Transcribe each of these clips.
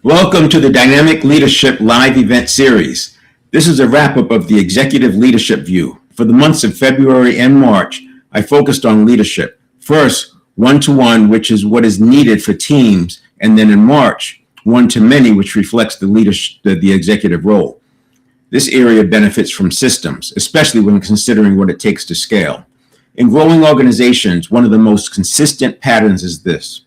Welcome to the Dynamic Leadership Live Event Series. This is a wrap-up of the Executive Leadership View. For the months of February and March, I focused on leadership. First, one-to-one, which is what is needed for teams, and then in March, one-to-many, which reflects the executive role. This area benefits from systems, especially when considering what it takes to scale. In growing organizations, one of the most consistent patterns is this.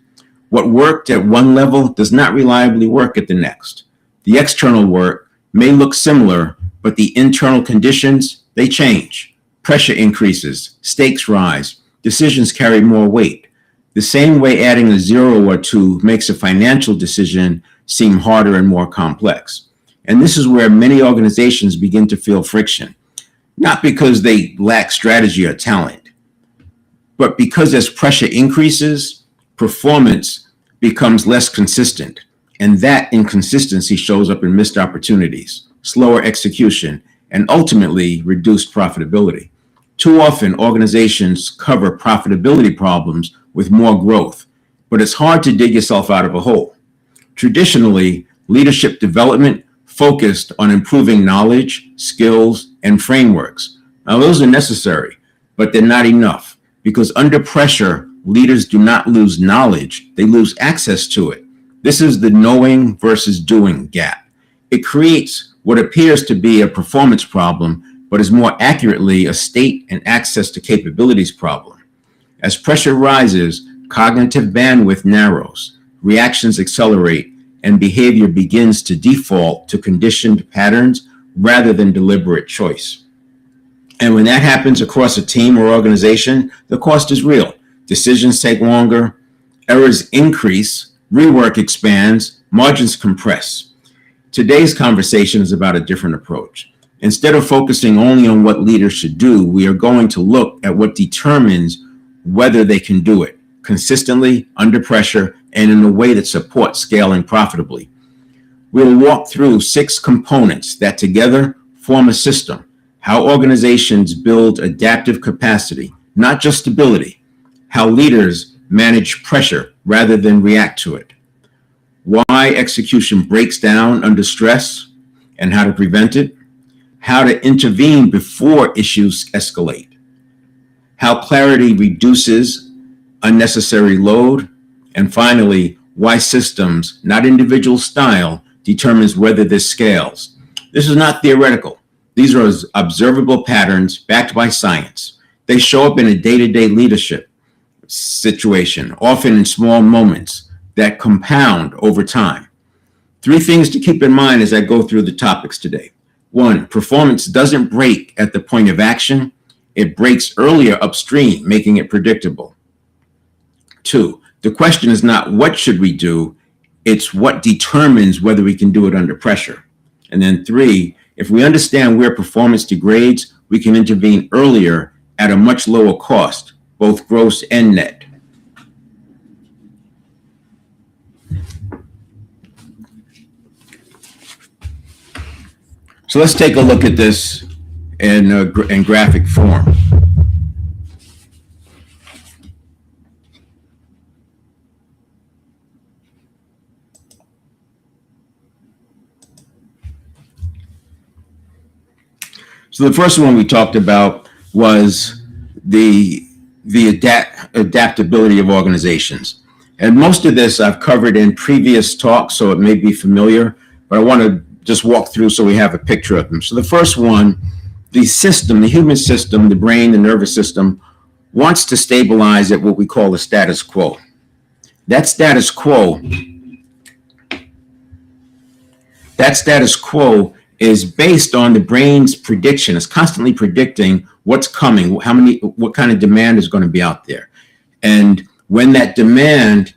What worked at one level does not reliably work at the next. The external work may look similar, but the internal conditions, they change. Pressure increases, stakes rise, decisions carry more weight. The same way adding a zero or two makes a financial decision seem harder and more complex. And this is where many organizations begin to feel friction, not because they lack strategy or talent, but because as pressure increases, performance becomes less consistent, and that inconsistency shows up in missed opportunities, slower execution, and ultimately reduced profitability. Too often, organizations cover profitability problems with more growth, but it's hard to dig yourself out of a hole. Traditionally, leadership development focused on improving knowledge, skills, and frameworks. Now, those are necessary, but they're not enough. Because under pressure, leaders do not lose knowledge, they lose access to it. This is the knowing versus doing gap. It creates what appears to be a performance problem, but is more accurately a state and access to capabilities problem. As pressure rises, cognitive bandwidth narrows, reactions accelerate, and behavior begins to default to conditioned patterns rather than deliberate choice. And when that happens across a team or organization, the cost is real. Decisions take longer, errors increase, rework expands, margins compress. Today's conversation is about a different approach. Instead of focusing only on what leaders should do, we are going to look at what determines whether they can do it consistently, under pressure, and in a way that supports scaling profitably. We'll walk through 6 components that together form a system. How organizations build adaptive capacity, not just stability. How leaders manage pressure rather than react to it. Why execution breaks down under stress and how to prevent it. How to intervene before issues escalate. How clarity reduces unnecessary load. And finally, why systems, not individual style, determines whether this scales. This is not theoretical. These are observable patterns backed by science. They show up in a day-to-day leadership situation, often in small moments that compound over time. 3 things to keep in mind as I go through the topics today. 1, performance doesn't break at the point of action. It breaks earlier upstream, making it predictable. 2, the question is not what should we do, it's what determines whether we can do it under pressure. And then 3, if we understand where performance degrades, we can intervene earlier at a much lower cost, both gross and net. So let's take a look at this in graphic form. So the first one we talked about was the adaptability of organizations. And most of this I've covered in previous talks, so it may be familiar, but I want to just walk through so we have a picture of them. So the first one, the system, the human system, the brain, the nervous system, wants to stabilize at what we call the status quo. That status quo is based on the brain's prediction. It's constantly predicting what's coming, what kind of demand is going to be out there. And when that demand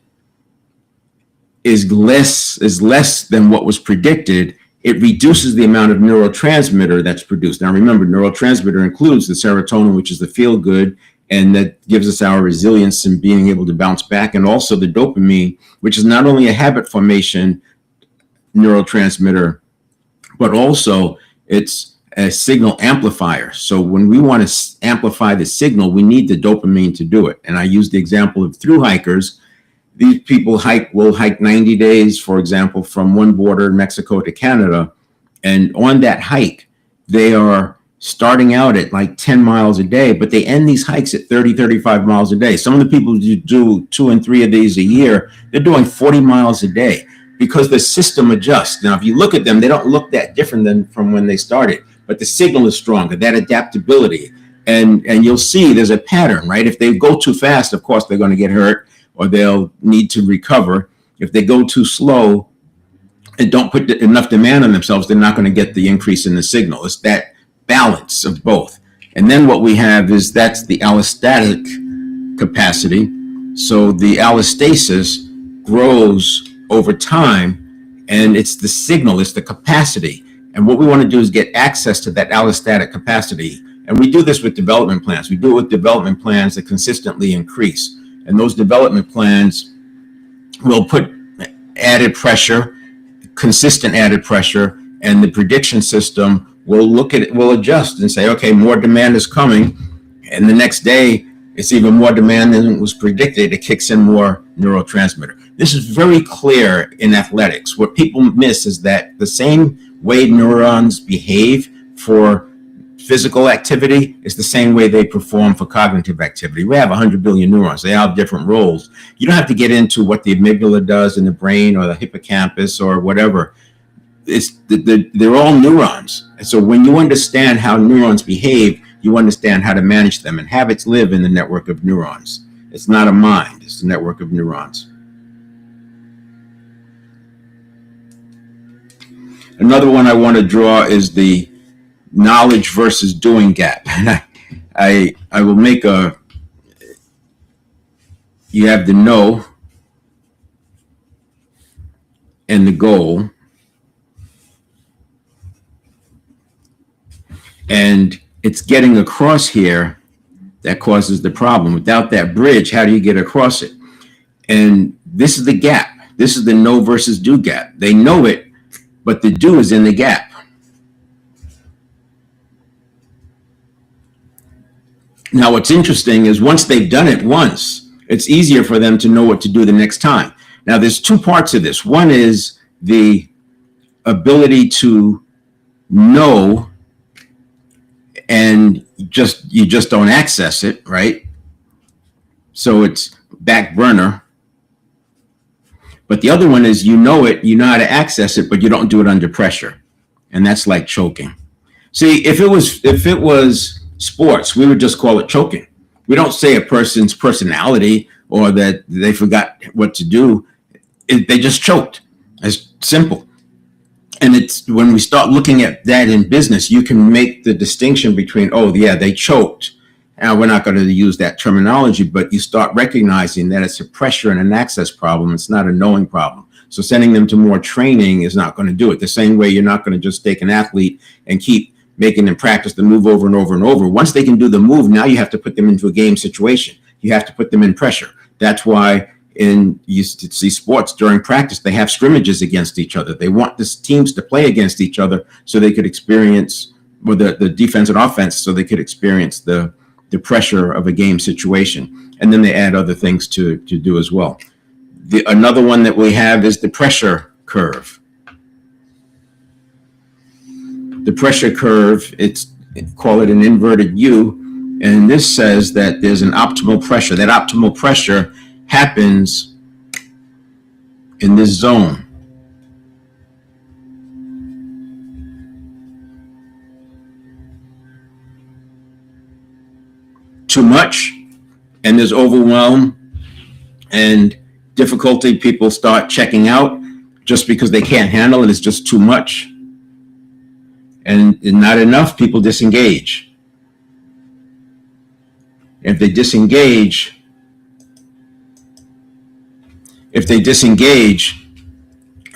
is less than what was predicted, it reduces the amount of neurotransmitter that's produced. Now remember, neurotransmitter includes the serotonin, which is the feel good, and that gives us our resilience and being able to bounce back, and also the dopamine, which is not only a habit formation neurotransmitter, but also it's a signal amplifier. So when we want to amplify the signal, we need the dopamine to do it. And I use the example of thru hikers. these people will hike 90 days, for example, from one border in Mexico to Canada. And on that hike, they are starting out at like 10 miles a day, but they end these hikes at 30, 35 miles a day. Some of the people who do 2 and 3 of these a year, they're doing 40 miles a day because the system adjusts. Now, if you look at them, they don't look that different than from when they started, but the signal is stronger, that adaptability. And you'll see there's a pattern, right? If they go too fast, of course, they're going to get hurt or they'll need to recover. If they go too slow and don't put enough demand on themselves, they're not going to get the increase in the signal. It's that balance of both. And then what we have is that's the allostatic capacity. So the allostasis grows over time, and it's the signal, it's the capacity. And what we want to do is get access to that allostatic capacity. And we do this with development plans. We do it with development plans that consistently increase. And those development plans will put added pressure, consistent added pressure, and the prediction system will look at it, will adjust and say, okay, more demand is coming. And the next day, it's even more demand than was predicted. It kicks in more neurotransmitter. This is very clear in athletics. What people miss is that the same way neurons behave for physical activity is the same way they perform for cognitive activity. We have 100 billion neurons. They have different roles. You don't have to get into what the amygdala does in the brain or the hippocampus or whatever. They're all neurons. And so when you understand how neurons behave, you understand how to manage them. And habits live in the network of neurons. It's not a mind, it's a network of neurons. Another one I want to draw is the knowledge versus doing gap. And I will make you have the know and the goal. And it's getting across here that causes the problem. Without that bridge, how do you get across it? And this is the gap. This is the know versus do gap. They know it, but the do is in the gap. Now, what's interesting is once they've done it once, it's easier for them to know what to do the next time. Now, there's two parts of this. One is the ability to know and you just don't access it, right? So it's back burner. But the other one is you know it, you know how to access it, but you don't do it under pressure. And that's like choking. See, if it was sports, we would just call it choking. We don't say a person's personality or that they forgot what to do. They just choked. It's simple. And it's when we start looking at that in business, you can make the distinction between, oh, yeah, they choked. Now, we're not going to use that terminology, but you start recognizing that it's a pressure and an access problem. It's not a knowing problem. So sending them to more training is not going to do it. The same way you're not going to just take an athlete and keep making them practice the move over and over and over. Once they can do the move, now you have to put them into a game situation. You have to put them in pressure. That's why you used to see sports during practice, they have scrimmages against each other. They want the teams to play against each other so they could experience, or the defense and offense, so they could experience the pressure of a game situation. And then they add other things to do as well. Another one that we have is the pressure curve. The pressure curve, call it an inverted U, and this says that there's an optimal pressure. That optimal pressure happens in this zone. Too much, and there's overwhelm and difficulty. People start checking out just because they can't handle it. It's just too much. And not enough, people disengage. If they disengage,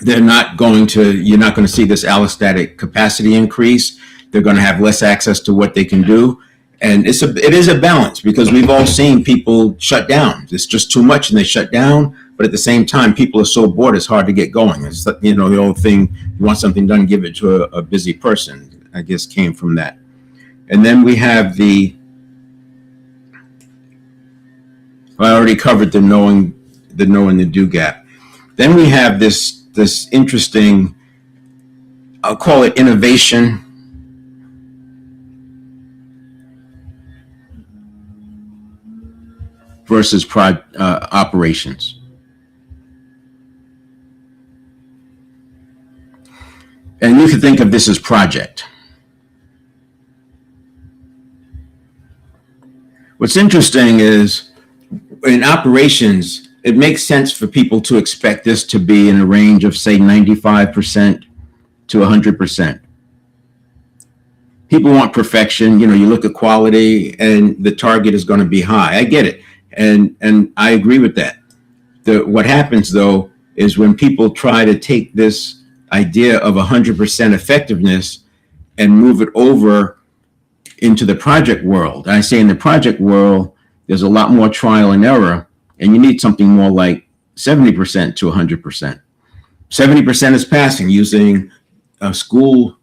you're not going to see this allostatic capacity increase. They're going to have less access to what they can do. And it is a balance, because we've all seen people shut down. It's just too much and they shut down. But at the same time, people are so bored, it's hard to get going. It's, the old thing, you want something done, give it to a busy person, I guess came from that. And then we have I already covered the knowing the know and the do gap. Then we have this interesting, I'll call it innovation versus operations. And you can think of this as project. What's interesting is in operations, it makes sense for people to expect this to be in a range of, say, 95% to 100%. People want perfection. You look at quality and the target is going to be high. I get it. And I agree with that. What happens, though, is when people try to take this idea of 100% effectiveness and move it over into the project world. I say in the project world, there's a lot more trial and error, and you need something more like 70% to 100%. 70% is passing using school,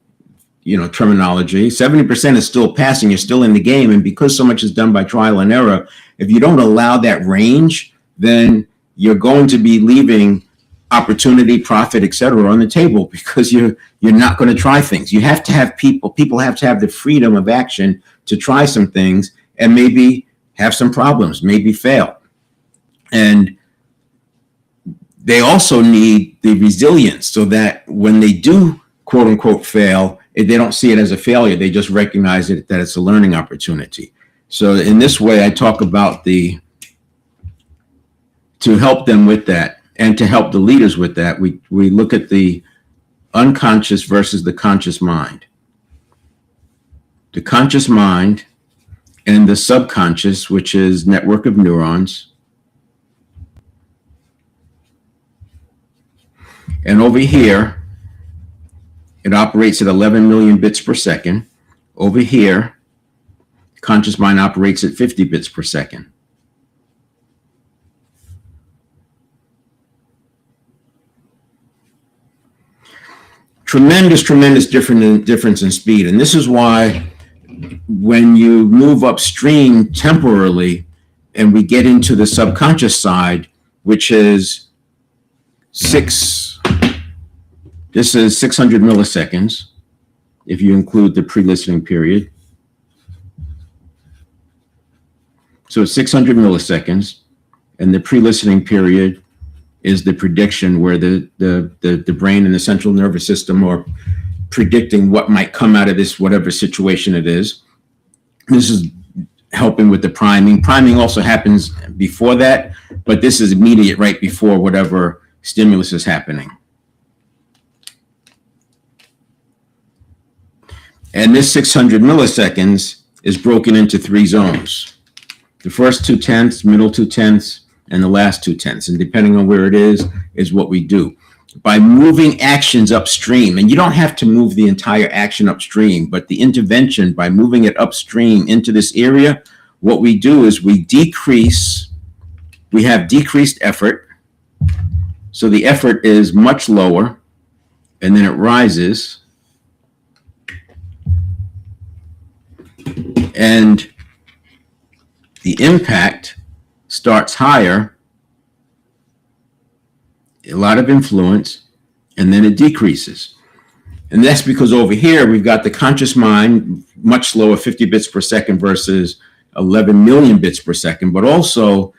terminology. 70% is still passing. You're still in the game. And because so much is done by trial and error, if you don't allow that range, then you're going to be leaving opportunity, profit, et cetera, on the table because you're not going to try things. You have to have people have to have the freedom of action to try some things and maybe have some problems, maybe fail. And they also need the resilience so that when they do, quote unquote, fail, they don't see it as a failure. They just recognize it that it's a learning opportunity. So in this way, I talk about to help them with that and to help the leaders with that. We look at the unconscious versus the conscious mind. The conscious mind and the subconscious, which is network of neurons. And over here, it operates at 11 million bits per second. Over here, conscious mind operates at 50 bits per second. Tremendous difference in speed. And this is why when you move upstream temporarily and we get into the subconscious side, which is this is 600 milliseconds, if you include the pre-listening period. So it's 600 milliseconds, and the pre-listening period is the prediction where the brain and the central nervous system are predicting what might come out of this, whatever situation it is. This is helping with the priming. Priming also happens before that, but this is immediate right before whatever stimulus is happening. And this 600 milliseconds is broken into 3 zones. The first 2/10, middle 2/10, and the last 2/10. And depending on where it is what we do. By moving actions upstream, and you don't have to move the entire action upstream, but the intervention, by moving it upstream into this area, what we do is we have decreased effort. So the effort is much lower, and then it rises. And the impact starts higher, a lot of influence, and then it decreases. And that's because over here, we've got the conscious mind, much slower, 50 bits per second versus 11 million bits per second, but also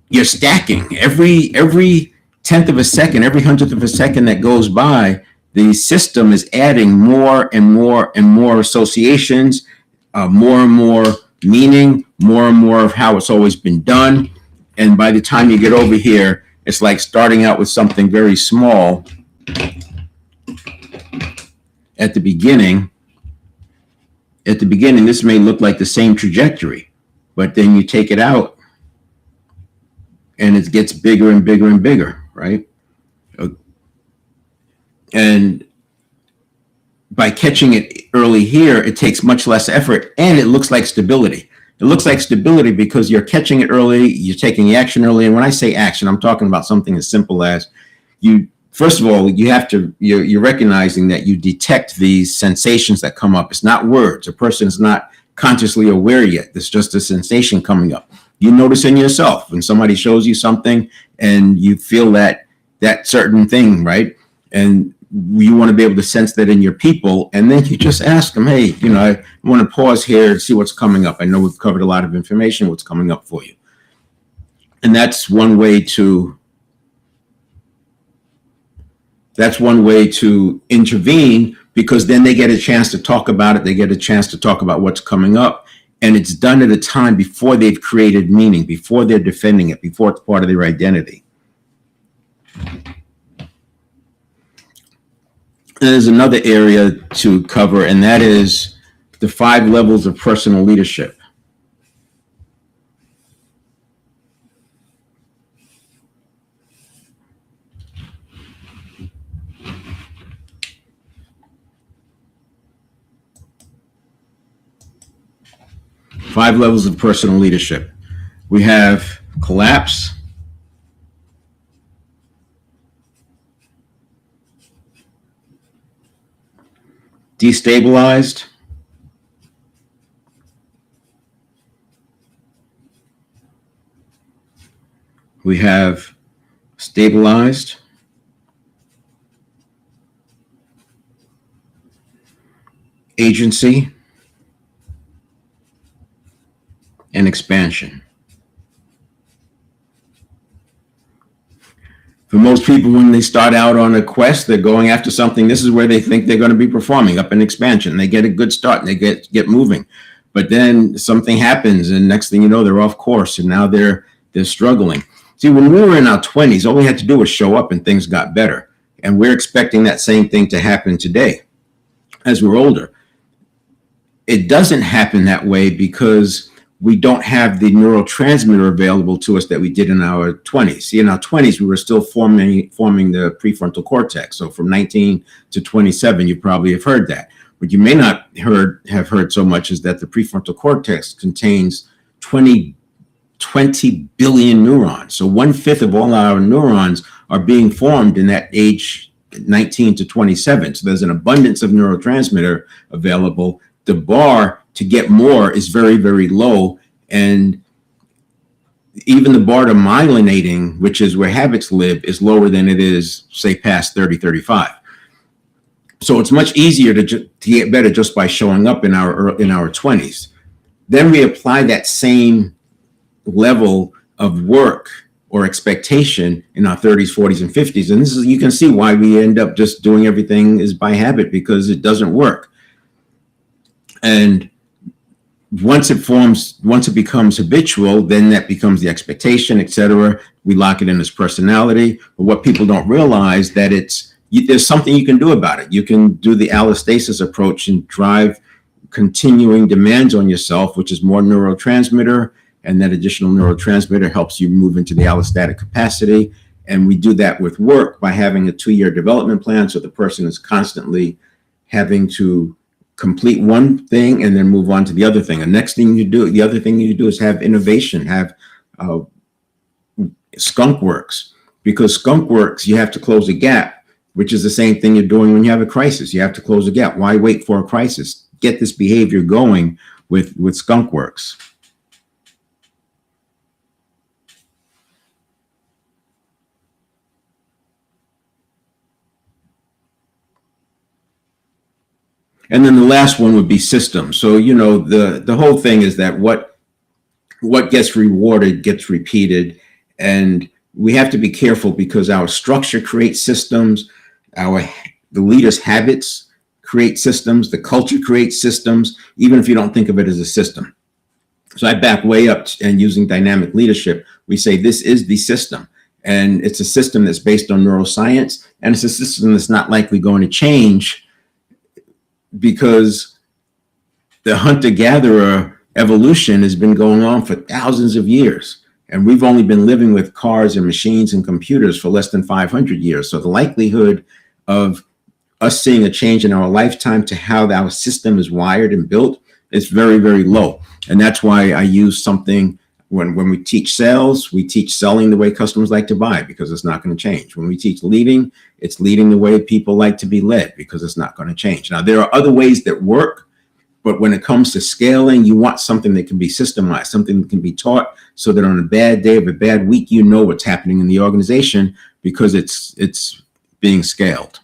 you're stacking every tenth of a second, every hundredth of a second that goes by, the system is adding more and more and more associations, more and more meaning, more and more of how it's always been done. And by the time you get over here, it's like starting out with something very small at the beginning. At the beginning, this may look like the same trajectory, but then you take it out and it gets bigger and bigger and bigger, right? And by catching it early here, it takes much less effort and it looks like stability. It looks like stability because you're catching it early, you're taking the action early. And when I say action, I'm talking about something as simple as first of all, you're recognizing that you detect these sensations that come up. It's not words. A person is not consciously aware yet. It's just a sensation coming up. You notice in yourself when somebody shows you something and you feel that certain thing, right? And you want to be able to sense that in your people, and then you just ask them, hey, I want to pause here and see what's coming up. I know we've covered a lot of information. What's coming up for you? And that's one way to intervene, because then they get a chance to talk about it. They get a chance to talk about what's coming up. And it's done at a time before they've created meaning, before they're defending it, before it's part of their identity. There's another area to cover, and that is the 5 levels of personal leadership. Five levels of personal leadership. We have collapse, destabilized, we have stabilized, agency, and expansion. For most people, when they start out on a quest, they're going after something. This is where they think they're going to be performing, up in expansion. They get a good start and they get moving. But then something happens, and next thing you know, they're off course, and now they're struggling. See, when we were in our 20s, all we had to do was show up and things got better. And we're expecting that same thing to happen today as we're older. It doesn't happen that way because we don't have the neurotransmitter available to us that we did in our 20s. See, in our 20s, we were still forming the prefrontal cortex. So from 19 to 27, you probably have heard that. What you may not have heard so much is that the prefrontal cortex contains 20 billion neurons. So 1/5 of all our neurons are being formed in that age 19 to 27. So there's an abundance of neurotransmitter available. The bar to get more is very, very low. And even the bar to myelinating, which is where habits live, is lower than it is, say, past 30, 35. So it's much easier to get better just by showing up in our 20s. Then we apply that same level of work or expectation in our 30s, 40s, and 50s. And you can see why we end up just doing everything is by habit, because it doesn't work. And once it becomes habitual, then that becomes the expectation, etc. We lock it in as personality. But what people don't realize that there's something you can do about it. You can do the allostasis approach and drive continuing demands on yourself, which is more neurotransmitter, and that additional neurotransmitter helps you move into the allostatic capacity. And we do that with work by having a 2-year development plan, so the person is constantly having to complete one thing and then move on to the other thing. The other thing you do is have innovation, have skunk works, because skunk works, you have to close a gap, which is the same thing you're doing when you have a crisis. You have to close a gap. Why wait for a crisis? Get this behavior going with skunk works. And then the last one would be systems. So, the whole thing is that what gets rewarded gets repeated. And we have to be careful, because our structure creates systems. The leaders' habits create systems. The culture creates systems, even if you don't think of it as a system. So I back way up, and using dynamic leadership, we say this is the system. And it's a system that's based on neuroscience. And it's a system that's not likely going to change, because the hunter-gatherer evolution has been going on for thousands of years. And we've only been living with cars and machines and computers for less than 500 years. So the likelihood of us seeing a change in our lifetime to how our system is wired and built is very, very low. And that's why I use something, when we teach sales, we teach selling the way customers like to buy, because it's not going to change. When we teach leading, it's leading the way people like to be led, because it's not going to change. Now, there are other ways that work, But when it comes to scaling, you want something that can be systemized, something that can be taught, so that on a bad day of a bad week, you know what's happening in the organization because it's being scaled.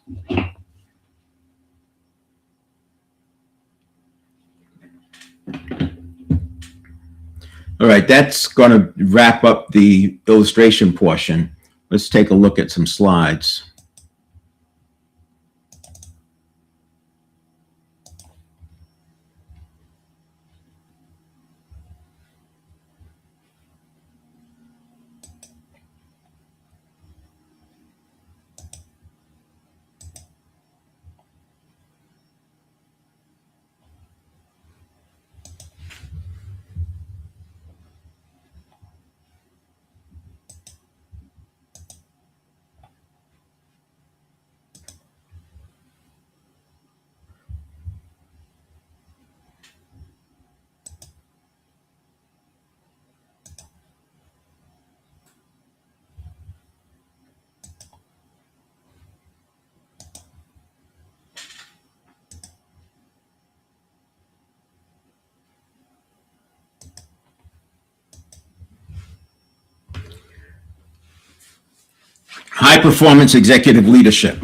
All right, that's going to wrap up the illustration portion. Let's take a look at some slides. High performance executive leadership,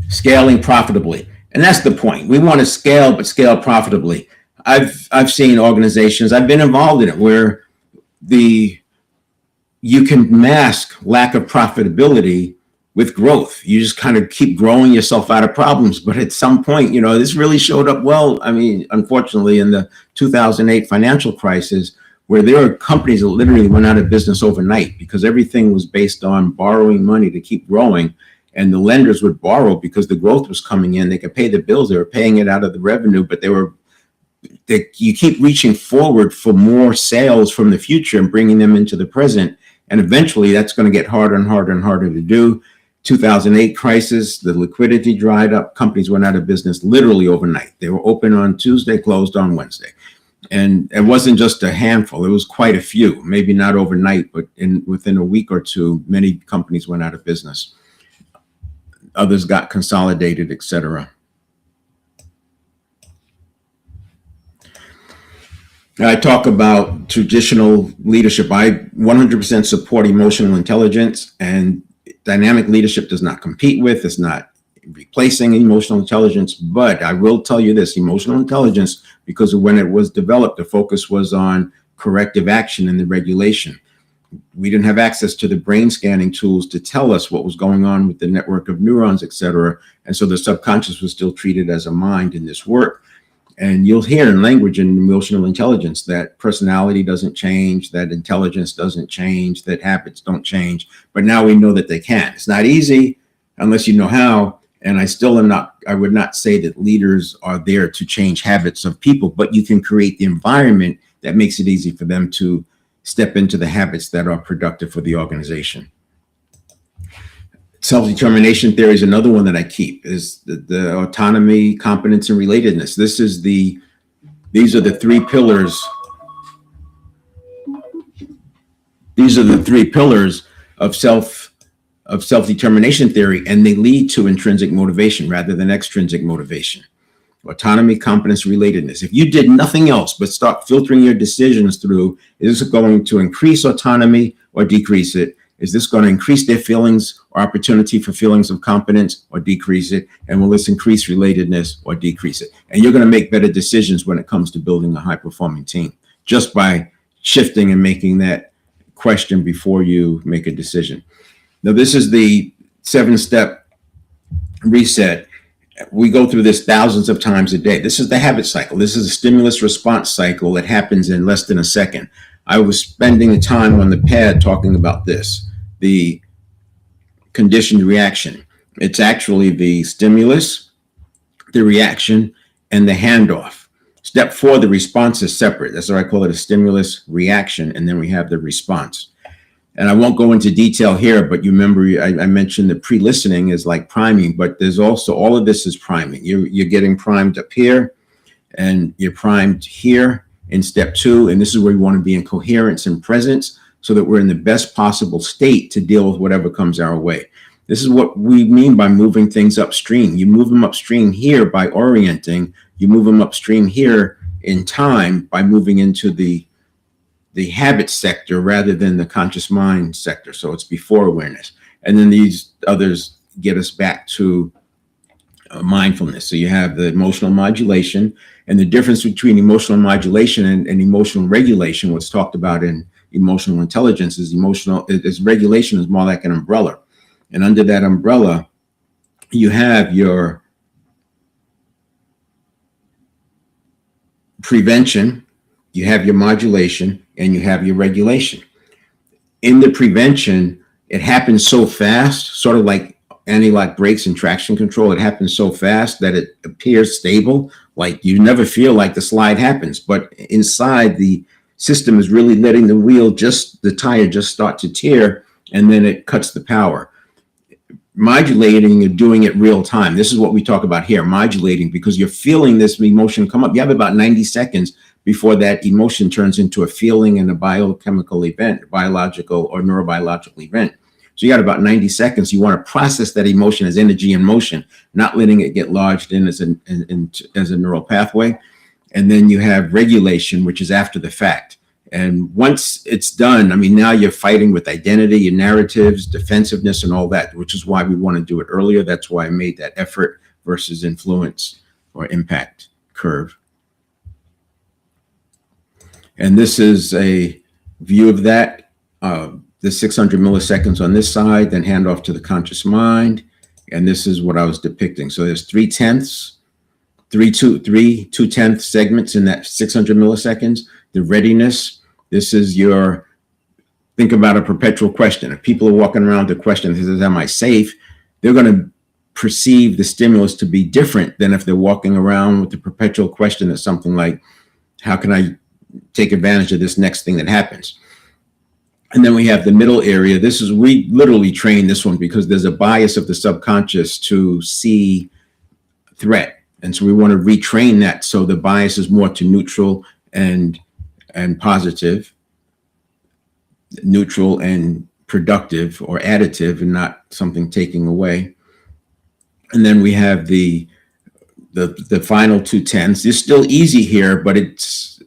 scaling profitably. And that's the point. We want to scale, but scale profitably. I've seen organizations, I've been involved in it, where you can mask lack of profitability with growth. You just kind of keep growing yourself out of problems. But at some point, this really showed up well. I mean, unfortunately, in the 2008 financial crisis, where there were companies that literally went out of business overnight because everything was based on borrowing money to keep growing. And the lenders would borrow because the growth was coming in. They could pay the bills. They were paying it out of the revenue, but you keep reaching forward for more sales from the future and bringing them into the present. And eventually that's going to get harder and harder and harder to do. 2008 crisis, the liquidity dried up. Companies went out of business literally overnight. They were open on Tuesday, closed on Wednesday. And it wasn't just a handful. It was quite a few, maybe not overnight, but within a week or two, many companies went out of business. Others got consolidated, etc. I talk about traditional leadership. I 100% support emotional intelligence, and dynamic leadership does not compete with, it's not replacing emotional intelligence. But I will tell you this, emotional intelligence, because when it was developed, the focus was on corrective action and the regulation. We didn't have access to the brain scanning tools to tell us what was going on with the network of neurons, etc. And so the subconscious was still treated as a mind in this work. And you'll hear in language and emotional intelligence that personality doesn't change, that intelligence doesn't change, that habits don't change. But now we know that they can. It's not easy unless you know how. And I would not say that leaders are there to change habits of people, but you can create the environment that makes it easy for them to step into the habits that are productive for the organization. Self-determination theory is another one that I keep, is the autonomy, competence, and relatedness. These are the three pillars. These are the three pillars of self-determination theory, and they lead to intrinsic motivation rather than extrinsic motivation. Autonomy, competence, relatedness. If you did nothing else but start filtering your decisions through, is this going to increase autonomy or decrease it? Is this going to increase their feelings or opportunity for feelings of competence or decrease it? And will this increase relatedness or decrease it? And you're going to make better decisions when it comes to building a high-performing team, just by shifting and making that question before you make a decision. Now, this is the 7-step reset. We go through this thousands of times a day. This is the habit cycle. This is a stimulus response cycle that happens in less than a second. I was spending the time on the pad talking about this, the conditioned reaction. It's actually the stimulus, the reaction, and the handoff. Step 4, the response is separate. That's why I call it a stimulus reaction, and then we have the response. And I won't go into detail here, but you remember I mentioned that pre-listening is like priming, but there's also, all of this is priming. You're getting primed up here, and you're primed here in step 2. And this is where we want to be in coherence and presence so that we're in the best possible state to deal with whatever comes our way. This is what we mean by moving things upstream. You move them upstream here by orienting, You move them upstream here in time by moving into the habit sector rather than the conscious mind sector. So it's before awareness. And then these others get us back to mindfulness. So you have the emotional modulation, and the difference between emotional modulation and emotional regulation, what's talked about in emotional intelligence, is regulation is more like an umbrella. And under that umbrella, you have your prevention, you have your modulation, and you have your regulation. In the prevention, it happens so fast, sort of like anti-lock brakes and traction control. It happens so fast that it appears stable, like you never feel like the slide happens. But inside, the system is really letting the tire just start to tear, and then it cuts the power. Modulating and doing it real time. This is what we talk about here, modulating, because you're feeling this emotion come up. You have about 90 seconds before that emotion turns into a feeling and a biochemical event, biological or neurobiological event. So you got about 90 seconds. You want to process that emotion as energy in motion, not letting it get lodged in as a neural pathway. And then you have regulation, which is after the fact. And once it's done, I mean, now you're fighting with identity, your narratives, defensiveness, and all that, which is why we want to do it earlier. That's why I made that effort versus influence or impact curve. And this is a view of that. The 600 milliseconds on this side, then hand off to the conscious mind. And this is what I was depicting. So there's 2/10 segments in that 600 milliseconds. The readiness, this is think about a perpetual question. If people are walking around with a question that says, am I safe? They're going to perceive the stimulus to be different than if they're walking around with the perpetual question that's something like, how can I take advantage of this next thing that happens? And then we have the middle area. We literally train this one because there's a bias of the subconscious to see threat. And so we want to retrain that so the bias is more to neutral and positive, neutral and productive or additive, and not something taking away. And then we have the final 2/10. It's still easy here, but it's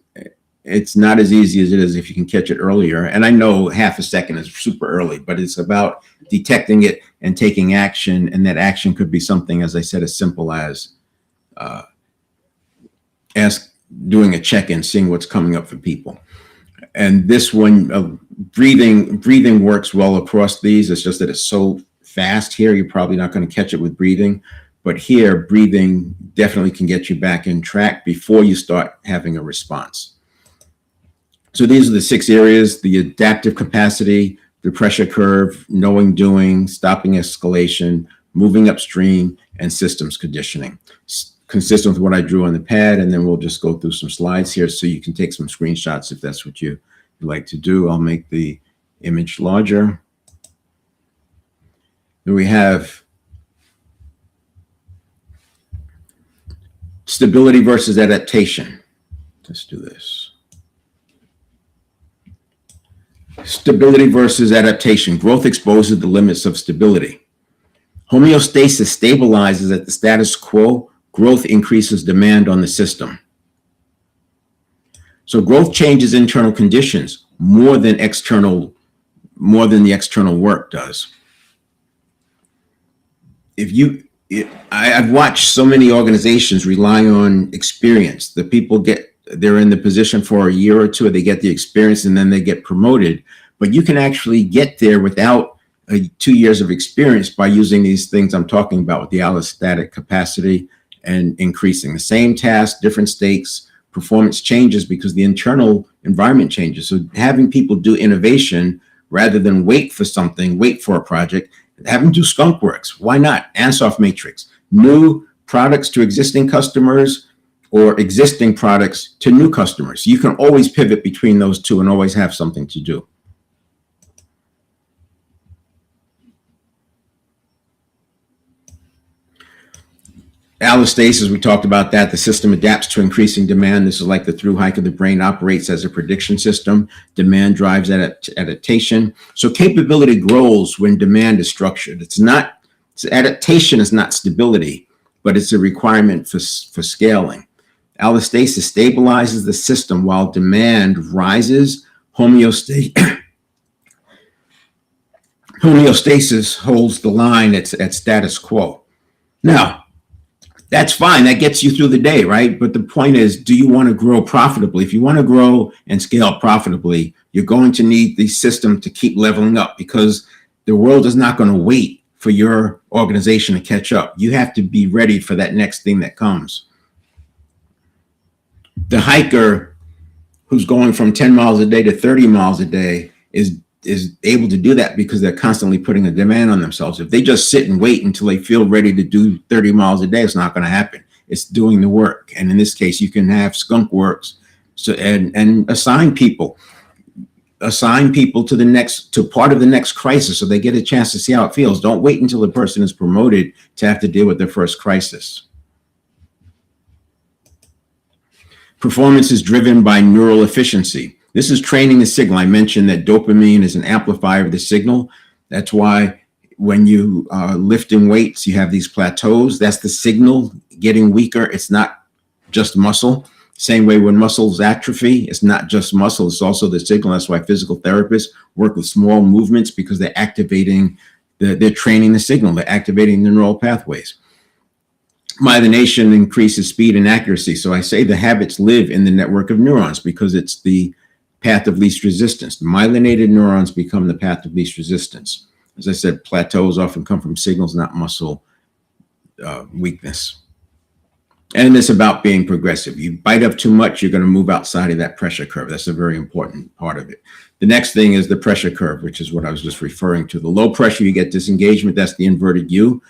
not as easy as it is if you can catch it earlier. And I know half a second is super early, but it's about detecting it and taking action. And that action could be something, as I said, as simple as doing a check-in, seeing what's coming up for people. And this one, breathing works well across these. It's just that it's so fast here, you're probably not going to catch it with breathing. But here, breathing definitely can get you back in track before you start having a response. So these are the 6 areas: the adaptive capacity, the pressure curve, knowing, doing, stopping escalation, moving upstream, and systems conditioning. Consistent with what I drew on the pad, and then we'll just go through some slides here so you can take some screenshots if that's what you like to do. I'll make the image larger. Then we have stability versus adaptation. Let's do this. Stability versus adaptation. Growth exposes the limits of stability. Homeostasis stabilizes at the status quo. Growth increases demand on the system. So growth changes internal conditions more than the external work does. I've watched so many organizations rely on experience. The people they're in the position for a year or two, they get the experience and then they get promoted. But you can actually get there without 2 years of experience by using these things I'm talking about with the allostatic capacity and increasing the same task, different stakes, performance changes because the internal environment changes. So having people do innovation rather than wait for a project, have them do skunk works. Why not? Ansoff matrix, new products to existing customers or existing products to new customers. You can always pivot between those two and always have something to do. Allostasis, we talked about that. The system adapts to increasing demand. This is like the through hike of the brain, operates as a prediction system. Demand drives adaptation. So capability grows when demand is structured. Adaptation is not stability, but it's a requirement for scaling. Allostasis stabilizes the system while demand rises. Homeostasis holds the line at status quo. Now, that's fine. That gets you through the day, right? But the point is, do you want to grow profitably? If you want to grow and scale profitably, you're going to need the system to keep leveling up, because the world is not going to wait for your organization to catch up. You have to be ready for that next thing that comes. The hiker who's going from 10 miles a day to 30 miles a day is able to do that because they're constantly putting a demand on themselves. If they just sit and wait until they feel ready to do 30 miles a day, it's not going to happen. It's doing the work. And in this case, you can have skunk works. So and assign people to part of the next crisis so they get a chance to see how it feels. Don't wait until the person is promoted to have to deal with their first crisis. Performance is driven by neural efficiency. This is training the signal. I mentioned that dopamine is an amplifier of the signal. That's why when you are lifting weights, you have these plateaus. That's the signal getting weaker. It's not just muscle. Same way when muscles atrophy, it's not just muscle, it's also the signal. That's why physical therapists work with small movements, because they're they're training the signal. They're activating the neural pathways. Myelination increases speed and accuracy. So I say the habits live in the network of neurons because it's the path of least resistance. The myelinated neurons become the path of least resistance. As I said, plateaus often come from signals, not muscle weakness. And it's about being progressive. You bite up too much, you're going to move outside of that pressure curve. That's a very important part of it. The next thing is the pressure curve, which is what I was just referring to. The low pressure, you get disengagement. That's the inverted U.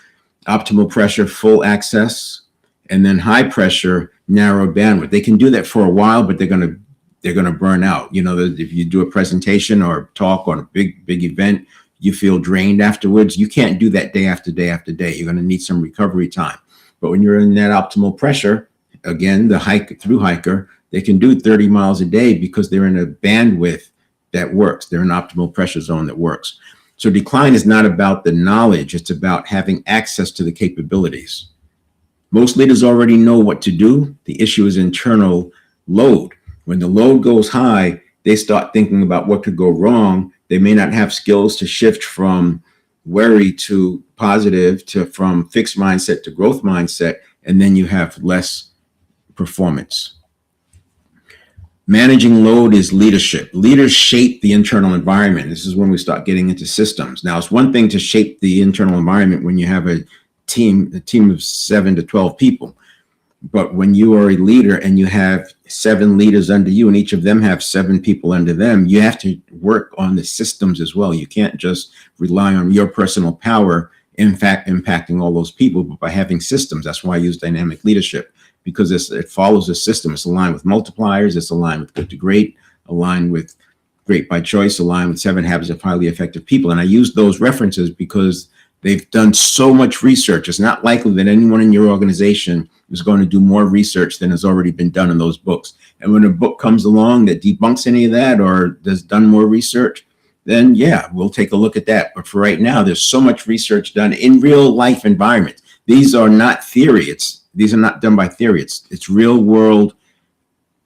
Optimal pressure, full access. And then high pressure, narrow bandwidth. They can do that for a while, but they're going to burn out. You know, if you do a presentation or talk on a big event, you feel drained afterwards. You can't do that day after day after day. You're going to need some recovery time. But when you're in that optimal pressure, again, the hiker, they can do 30 miles a day because they're in a bandwidth that works. They're in an optimal pressure zone that works. So decline is not about the knowledge. It's about having access to the capabilities. Most leaders already know what to do. The issue is internal load. When the load goes high, they start thinking about what could go wrong. They may not have skills to shift from worry to positive, from fixed mindset to growth mindset, and then you have less performance. Managing load is leadership. Leaders shape the internal environment. This is when we start getting into systems. Now, it's one thing to shape the internal environment when you have a team of 7 to 12 people. But when you are a leader and you have 7 leaders under you and each of them have 7 people under them, you have to work on the systems as well. You can't just rely on your personal power, in fact, impacting all those people, but by having systems. That's why I use dynamic leadership, because it follows a system. It's aligned with multipliers. It's aligned with good to great, aligned with great by choice, aligned with 7 habits of highly effective people. And I use those references because they've done so much research. It's not likely that anyone in your organization is going to do more research than has already been done in those books. And when a book comes along that debunks any of that or has done more research, then yeah, we'll take a look at that. But for right now, there's so much research done in real life environments. These are not theory. These are not done by theory. It's real world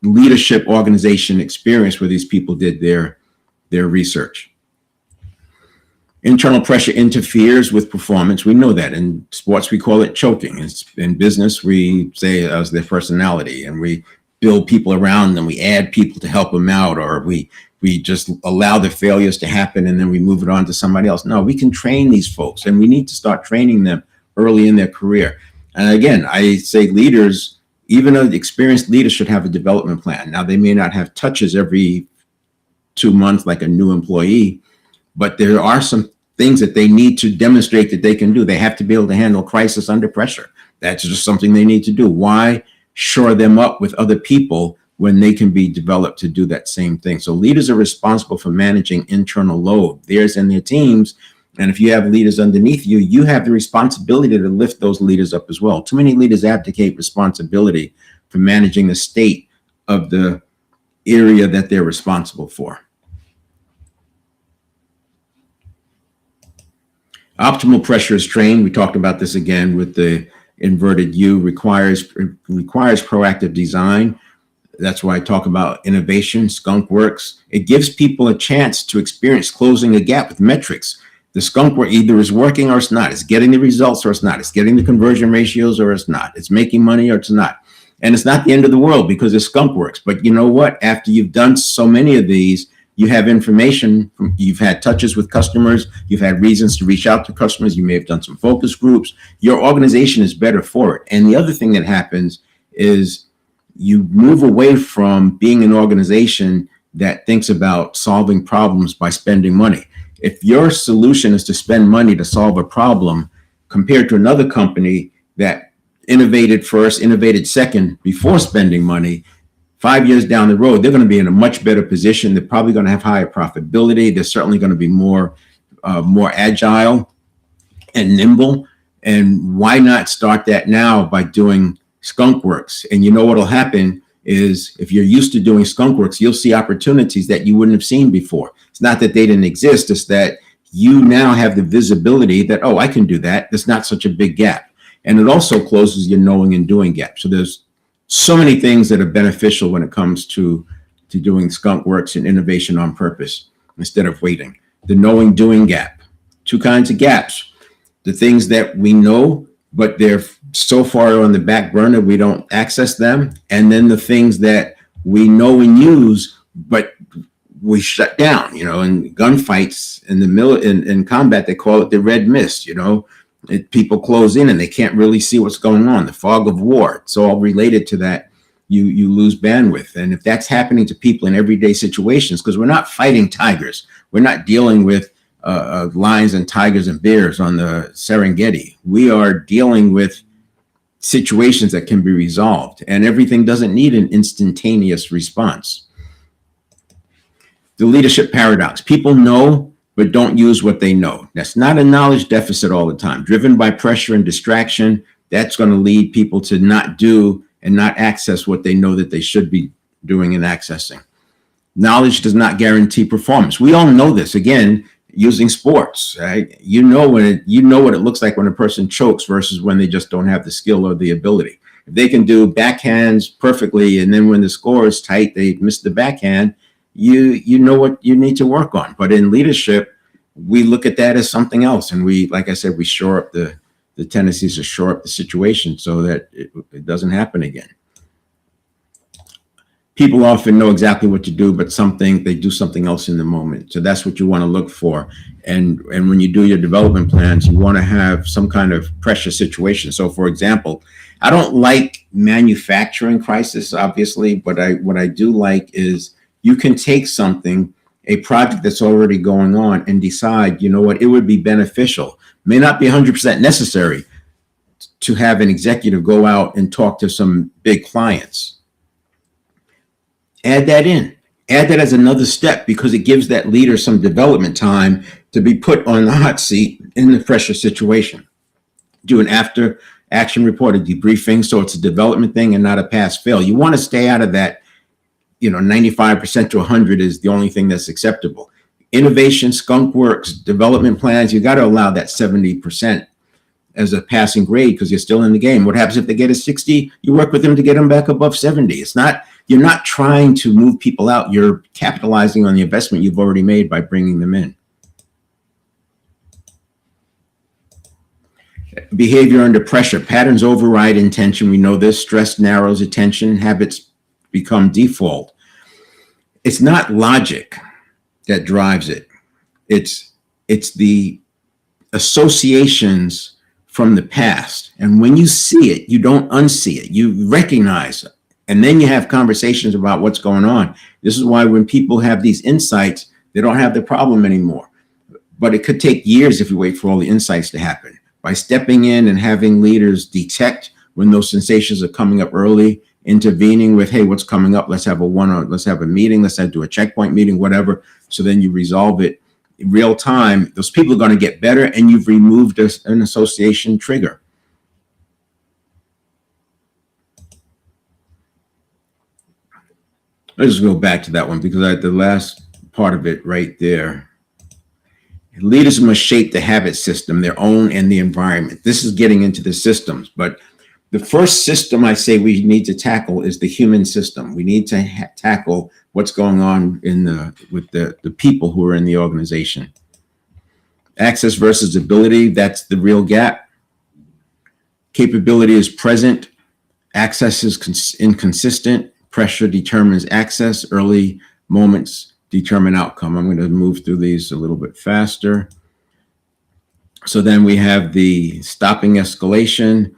leadership organization experience where these people did their research. Internal pressure interferes with performance. We know that. In sports, we call it choking. In business, we say as their personality, and we build people around them. We add people to help them out, or we just allow the failures to happen and then we move it on to somebody else. No, we can train these folks, and we need to start training them early in their career. And again, I say leaders, even an experienced leader, should have a development plan. Now, they may not have touches every 2 months like a new employee, but there are some things that they need to demonstrate that they can do. They have to be able to handle crisis under pressure. That's just something they need to do. Why shore them up with other people when they can be developed to do that same thing? So leaders are responsible for managing internal load, theirs and their teams. And if you have leaders underneath you, you have the responsibility to lift those leaders up as well. Too many leaders abdicate responsibility for managing the state of the area that they're responsible for. Optimal pressure is trained. We talked about this again with the inverted U, requires proactive design. That's why I talk about innovation, skunk works. It gives people a chance to experience closing a gap with metrics. The skunk work either is working or it's not. It's getting the results or it's not. It's getting the conversion ratios or it's not. It's making money or it's not. And it's not the end of the world because it's skunk works. But you know what? After you've done so many of these, you have information, you've had touches with customers, you've had reasons to reach out to customers, you may have done some focus groups. Your organization is better for it. And the other thing that happens is you move away from being an organization that thinks about solving problems by spending money. If your solution is to spend money to solve a problem compared to another company that innovated first, innovated second before spending money, 5 years down the road, they're going to be in a much better position. They're probably going to have higher profitability. They're certainly going to be more agile and nimble. And why not start that now by doing skunk works? And you know what'll happen is if you're used to doing skunk works, you'll see opportunities that you wouldn't have seen before. It's not that they didn't exist. It's that you now have the visibility that, oh, I can do that. There's not such a big gap. And it also closes your knowing and doing gap. So there's so many things that are beneficial when it comes to doing skunk works and innovation on purpose instead of waiting. The knowing doing gap. Two kinds of gaps. The things that we know, but they're so far on the back burner, we don't access them. And then the things that we know and use, but we shut down, in gunfights in combat, they call it the red mist, people close in and they can't really see what's going on. The fog of war, it's all related to that. You lose bandwidth. And if that's happening to people in everyday situations, because we're not fighting tigers, we're not dealing with lions and tigers and bears on the Serengeti. We are dealing with situations that can be resolved, and everything doesn't need an instantaneous response. The leadership paradox. People know, but don't use what they know. That's not a knowledge deficit all the time. Driven by pressure and distraction, that's going to lead people to not do and not access what they know that they should be doing and accessing. Knowledge does not guarantee performance. We all know this. Again, using sports, right? You know what it looks like when a person chokes versus when they just don't have the skill or the ability. If they can do backhands perfectly, and then when the score is tight, they miss the backhand, you know what you need to work on. But in leadership, we look at that as something else. And we, like I said, we shore up the tendencies to shore up the situation so that it doesn't happen again. People often know exactly what to do, but they do something else in the moment. So that's what you want to look for. And when you do your development plans, you want to have some kind of pressure situation. So for example, I don't like manufacturing crisis, obviously, but what I do like is you can take a project that's already going on and decide, you know what, it would be beneficial. May not be 100% necessary to have an executive go out and talk to some big clients. Add that in. Add that as another step because it gives that leader some development time to be put on the hot seat in the pressure situation. Do an after action report, a debriefing, so it's a development thing and not a pass fail. You want to stay out of that, 95% to 100 is the only thing that's acceptable. Innovation, skunk works, development plans, you got to allow that 70% as a passing grade because you're still in the game. What happens if they get a 60? You work with them to get them back above 70. You're not trying to move people out. You're capitalizing on the investment you've already made by bringing them in. Behavior under pressure. Patterns override intention. We know this. Stress narrows attention. Habits become default. It's not logic that drives it. It's the associations from the past. And when you see it, you don't unsee it. You recognize it. And then you have conversations about what's going on. This is why when people have these insights, they don't have the problem anymore. But it could take years if you wait for all the insights to happen. By stepping in and having leaders detect when those sensations are coming up early, intervening with, hey, what's coming up? Let's have a meeting. Let's do a checkpoint meeting, whatever. So then you resolve it in real time. Those people are going to get better and you've removed an association trigger. Let's just go back to that one because the last part of it right there. Leaders must shape the habit system, their own and the environment. This is getting into the systems, but The first system I say we need to tackle is the human system. We need to tackle what's going on with the people who are in the organization. Access versus ability, that's the real gap. Capability is present. Access is inconsistent. Pressure determines access. Early moments determine outcome. I'm going to move through these a little bit faster. So then we have the stopping escalation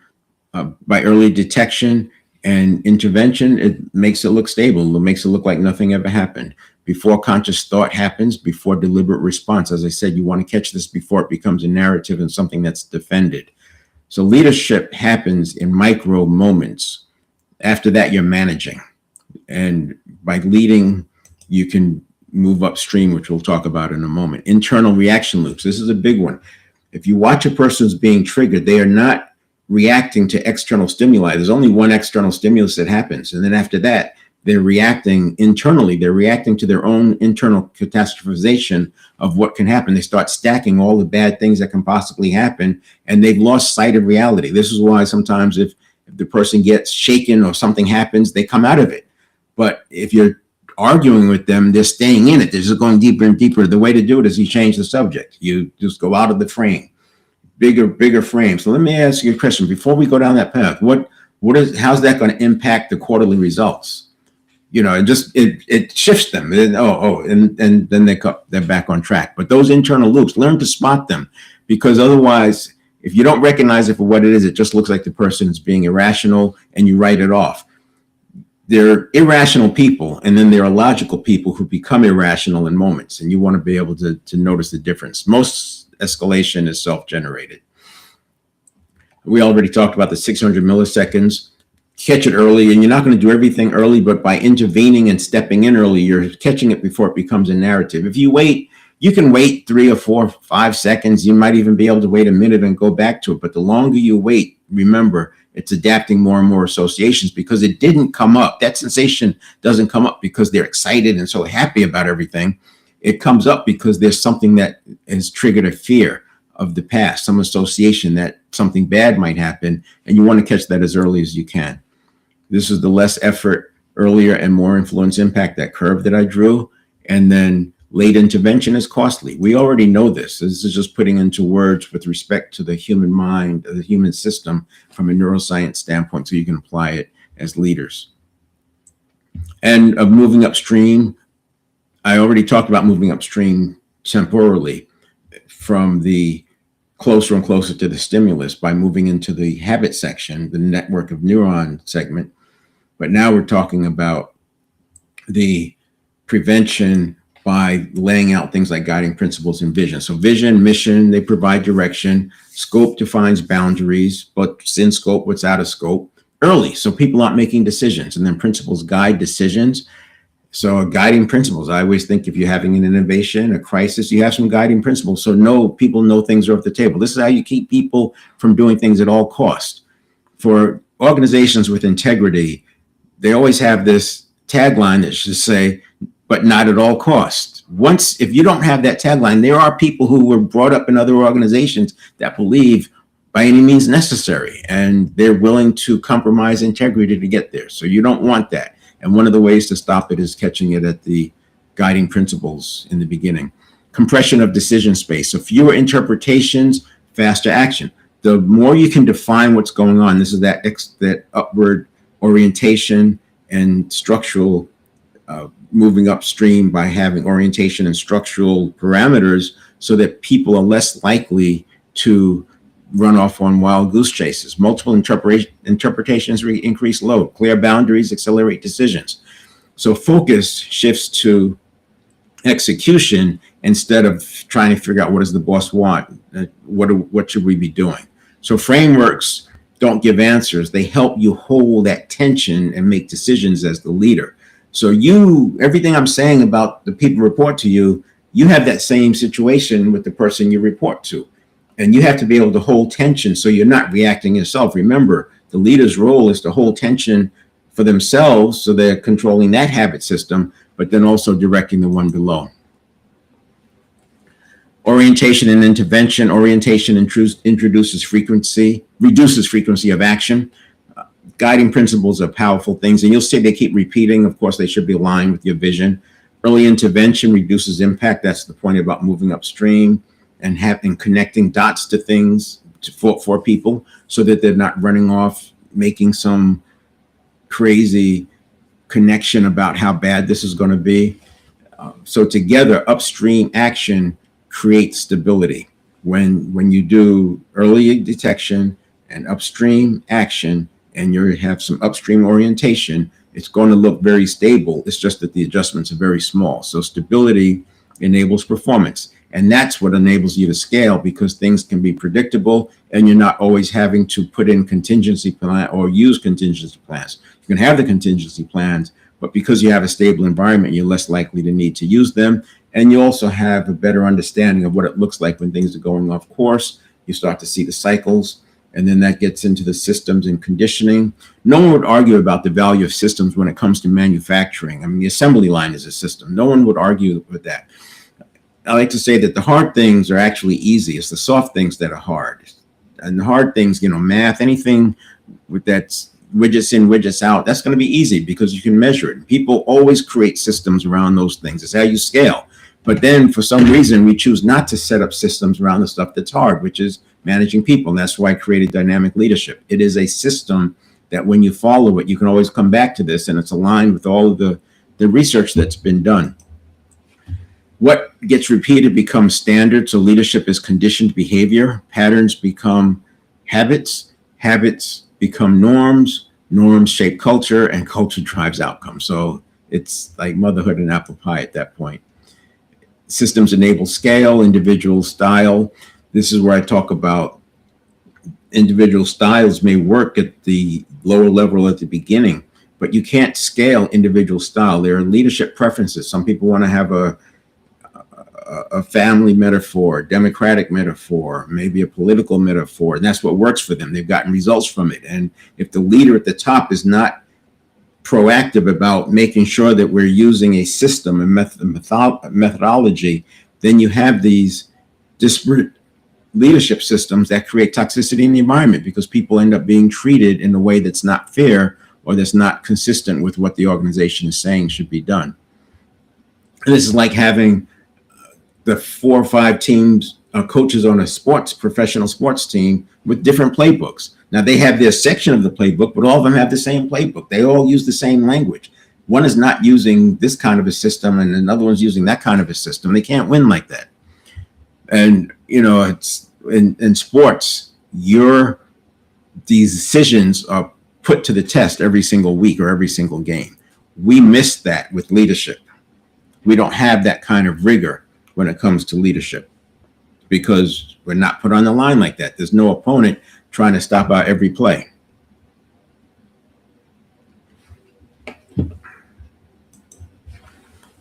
by early detection and intervention. It makes it look stable. It makes it look like nothing ever happened. Before conscious thought happens, before deliberate response. As I said, you want to catch this before it becomes a narrative and something that's defended. So leadership happens in micro moments. After that, you're managing. And by leading, you can move upstream, which we'll talk about in a moment. Internal reaction loops. This is a big one. If you watch a person who's being triggered, they are not reacting to external stimuli. There's only one external stimulus that happens. And then after that, they're reacting internally. They're reacting to their own internal catastrophization of what can happen. They start stacking all the bad things that can possibly happen, and they've lost sight of reality. This is why sometimes if the person gets shaken or something happens, they come out of it. But if you're arguing with them, they're staying in it. They're just going deeper and deeper. The way to do it is you change the subject. You just go out of the frame, bigger frame. So let me ask you a question before we go down that path. How's that going to impact the quarterly results? It shifts them. And then they're back on track. But those internal loops, learn to spot them, because otherwise, if you don't recognize it for what it is, it just looks like the person is being irrational and you write it off. They're irrational people, and then there are logical people who become irrational in moments, and you want to be able to notice the difference. Most escalation is self-generated. We already talked about the 600 milliseconds. Catch it early, and you're not going to do everything early, but by intervening and stepping in early, you're catching it before it becomes a narrative. If you wait, you can wait 3 or 4, 5 seconds. You might even be able to wait a minute and go back to it. But the longer you wait, remember, it's adapting more and more associations, because it didn't come up. That sensation doesn't come up because they're excited and so happy about everything. It comes up because there's something that has triggered a fear of the past, some association that something bad might happen, and you want to catch that as early as you can. This is the less effort, earlier and more influence impact, that curve that I drew. And then late intervention is costly. We already know this. This is just putting into words with respect to the human mind, the human system from a neuroscience standpoint, so you can apply it as leaders. And of moving upstream, I already talked about moving upstream temporally from the closer and closer to the stimulus by moving into the habit section, the network of neuron segment. But now we're talking about the prevention by laying out things like guiding principles and vision. So vision, mission, they provide direction. Scope defines boundaries, what's in scope, what's out of scope early, so people aren't making decisions. And then principles guide decisions. So guiding principles, I always think if you're having an innovation, a crisis, you have some guiding principles. So people know things are off the table. This is how you keep people from doing things at all costs. For organizations with integrity, they always have this tagline that should say, but not at all costs. If you don't have that tagline, there are people who were brought up in other organizations that believe by any means necessary, and they're willing to compromise integrity to get there. So you don't want that. And one of the ways to stop it is catching it at the guiding principles in the beginning. Compression of decision space. So fewer interpretations, faster action. The more you can define what's going on, this is that upward orientation and structural moving upstream by having orientation and structural parameters, so that people are less likely to run off on wild goose chases. Multiple interpretations increase load. Clear boundaries accelerate decisions. So focus shifts to execution instead of trying to figure out what does the boss want, what should we be doing. So frameworks don't give answers. They help you hold that tension and make decisions as the leader. So everything I'm saying about the people report to you, you have that same situation with the person you report to. And you have to be able to hold tension so you're not reacting yourself. Remember, the leader's role is to hold tension for themselves, so they're controlling that habit system, but then also directing the one below. Orientation and intervention. Orientation reduces frequency of action. Guiding principles are powerful things, and you'll see they keep repeating. Of course, they should be aligned with your vision. Early intervention reduces impact. That's the point about moving upstream and having connecting dots to things for people so that they're not running off making some crazy connection about how bad this is going to be. So together, upstream action creates stability. When you do early detection and upstream action, and you have some upstream orientation, it's going to look very stable. It's just that the adjustments are very small. So stability enables performance. And that's what enables you to scale, because things can be predictable and you're not always having to put in contingency plan or use contingency plans. You can have the contingency plans, but because you have a stable environment, you're less likely to need to use them. And you also have a better understanding of what it looks like when things are going off course. You start to see the cycles, and then that gets into the systems and conditioning. No one would argue about the value of systems when it comes to manufacturing. I mean, the assembly line is a system. No one would argue with that. I like to say that the hard things are actually easy. It's the soft things that are hard. And the hard things, math, anything with that's widgets in, widgets out, that's going to be easy because you can measure it. People always create systems around those things. It's how you scale. But then for some reason, we choose not to set up systems around the stuff that's hard, which is managing people. And that's why I created dynamic leadership. It is a system that when you follow it, you can always come back to this, and it's aligned with all of the research that's been done. What gets repeated becomes standard. So leadership is conditioned behavior. Patterns become habits. Habits become norms. Norms shape culture, and culture drives outcomes. So it's like motherhood and apple pie at that point. Systems enable scale, individual style. This is where I talk about individual styles may work at the lower level at the beginning, but you can't scale individual style. There are leadership preferences. Some people want to have a family metaphor, democratic metaphor, maybe a political metaphor, and that's what works for them. They've gotten results from it. And if the leader at the top is not proactive about making sure that we're using a system and methodology, then you have these disparate leadership systems that create toxicity in the environment, because people end up being treated in a way that's not fair or that's not consistent with what the organization is saying should be done. And this is like having the 4 or 5 teams, coaches on a professional sports team with different playbooks. Now they have their section of the playbook, but all of them have the same playbook. They all use the same language. One is not using this kind of a system and another one's using that kind of a system. They can't win like that. And, it's in sports, these decisions are put to the test every single week or every single game. We miss that with leadership. We don't have that kind of rigor when it comes to leadership because we're not put on the line like that. There's no opponent trying to stop our every play.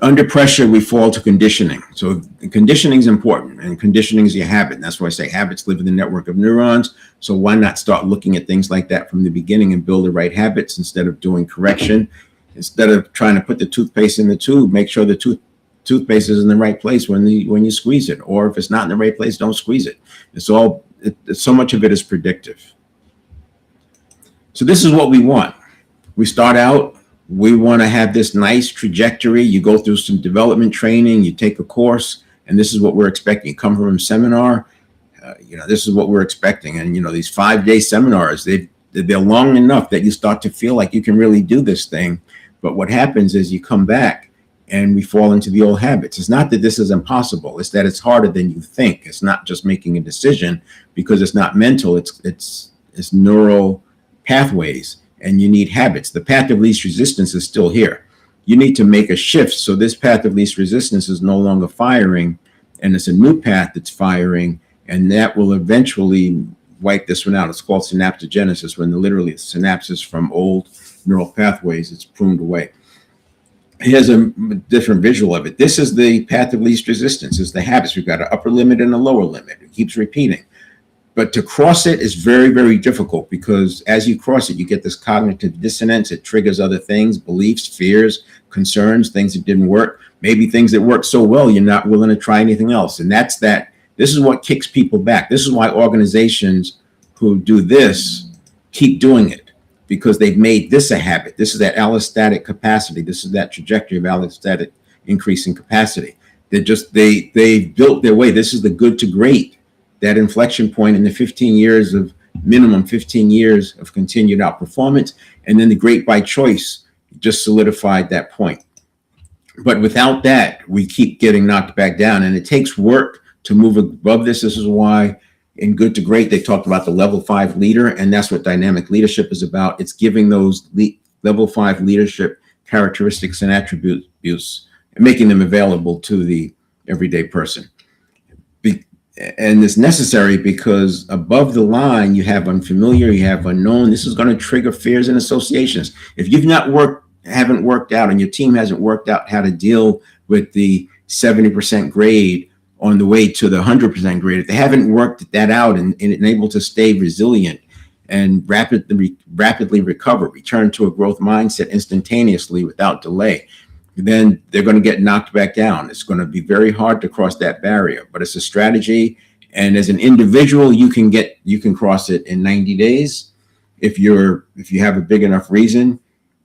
Under pressure, we fall to conditioning. So conditioning is important, and conditioning is your habit. And that's why I say habits live in the network of neurons. So why not start looking at things like that from the beginning and build the right habits instead of doing correction? Instead of trying to put the toothpaste in the tube, make sure the toothpaste is in the right place when you squeeze it. Or if it's not in the right place, don't squeeze it. So much of it is predictive. So this is what we want. We start out, we want to have this nice trajectory. You go through some development training, you take a course, and this is what we're expecting. You come from a seminar, this is what we're expecting. And, these 5-day seminars, they're long enough that you start to feel like you can really do this thing. But what happens is you come back and we fall into the old habits. It's not that this is impossible. It's that it's harder than you think. It's not just making a decision because it's not mental. It's neural pathways. And you need habits. The path of least resistance is still here. You need to make a shift so this path of least resistance is no longer firing, and it's a new path that's firing, and that will eventually wipe this one out. It's called synaptogenesis, when literally synapses from old neural pathways, it's pruned away. Here's a different visual of it. This is the path of least resistance. It's the habits. We've got an upper limit and a lower limit. It keeps repeating. But to cross it is very, very difficult because as you cross it, you get this cognitive dissonance. It triggers other things, beliefs, fears, concerns, things that didn't work, maybe things that worked so well, you're not willing to try anything else. And this is what kicks people back. This is why organizations who do this keep doing it. because they've made this a habit. This is that allostatic capacity. This is that trajectory of allostatic increase in capacity. They built their way. This is the good to great, that inflection point in the 15 years of minimum 15 years of continued outperformance. And then the great by choice just solidified that point. But without that, we keep getting knocked back down, and it takes work to move above this. This is why in Good to Great, they talked about the level 5 leader, and that's what dynamic leadership is about. It's giving those level 5 leadership characteristics and attributes and making them available to the everyday person. And it's necessary because above the line, you have unfamiliar, you have unknown. This is going to trigger fears and associations. If you've haven't worked out, and your team hasn't worked out how to deal with the 70% grade on the way to the 100% grade, if they haven't worked that out and able to stay resilient and rapidly recover, return to a growth mindset instantaneously without delay, then they're going to get knocked back down. It's going to be very hard to cross that barrier, but it's a strategy. And as an individual, you can cross it in 90 days. If you have a big enough reason.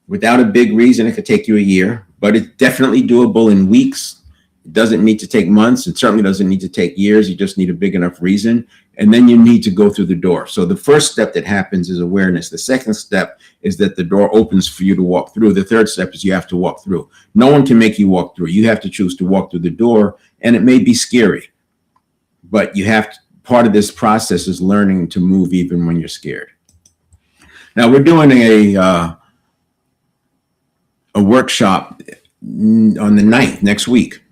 Without a big reason, it could take you a year, but it's definitely doable in weeks. It doesn't need to take months. It certainly doesn't need to take years. You just need a big enough reason. And then you need to go through the door. So the first step that happens is awareness. The second step is that the door opens for you to walk through. The third step is you have to walk through. No one can make you walk through. You have to choose to walk through the door, and it may be scary, but part of this process is learning to move even when you're scared. Now we're doing a workshop on the 9th next week.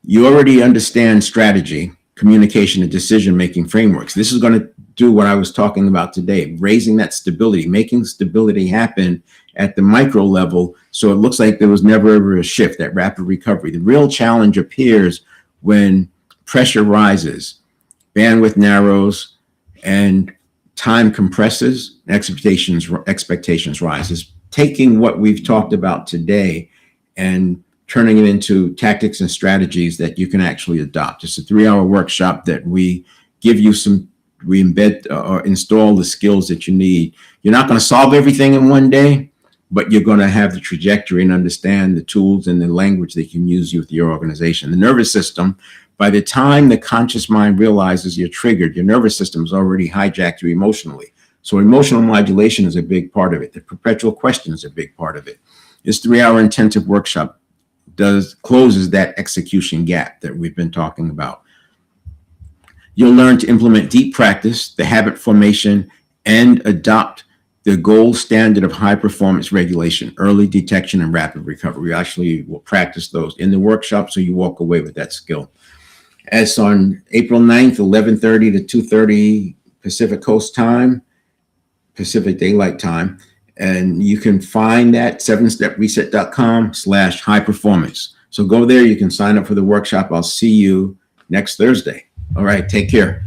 You already understand strategy, communication, and decision-making frameworks. This is going to do what I was talking about today, raising that stability, making stability happen at the micro level so it looks like there was never ever a shift, that rapid recovery. The real challenge appears when pressure rises, bandwidth narrows, and time compresses, expectations rises. Taking what we've talked about today and turning it into tactics and strategies that you can actually adopt. It's a 3-hour workshop that we give you we embed or install the skills that you need. You're not going to solve everything in one day, but you're going to have the trajectory and understand the tools and the language that you can use with your organization. The nervous system, by the time the conscious mind realizes you're triggered, your nervous system is already hijacked you emotionally. So emotional modulation is a big part of it. The perpetual question is a big part of it. This 3-hour intensive workshop closes that execution gap that we've been talking about. You'll learn to implement deep practice, the habit formation, and adopt the gold standard of high performance regulation, early detection, and rapid recovery. We actually will practice those in the workshop so you walk away with that skill. As on April 9th, 11:30 to 2:30 Pacific Coast time, Pacific Daylight Time. And you can find that 7stepreset.com/high performance. So go there, you can sign up for the workshop. I'll see you next Thursday. All right, take care.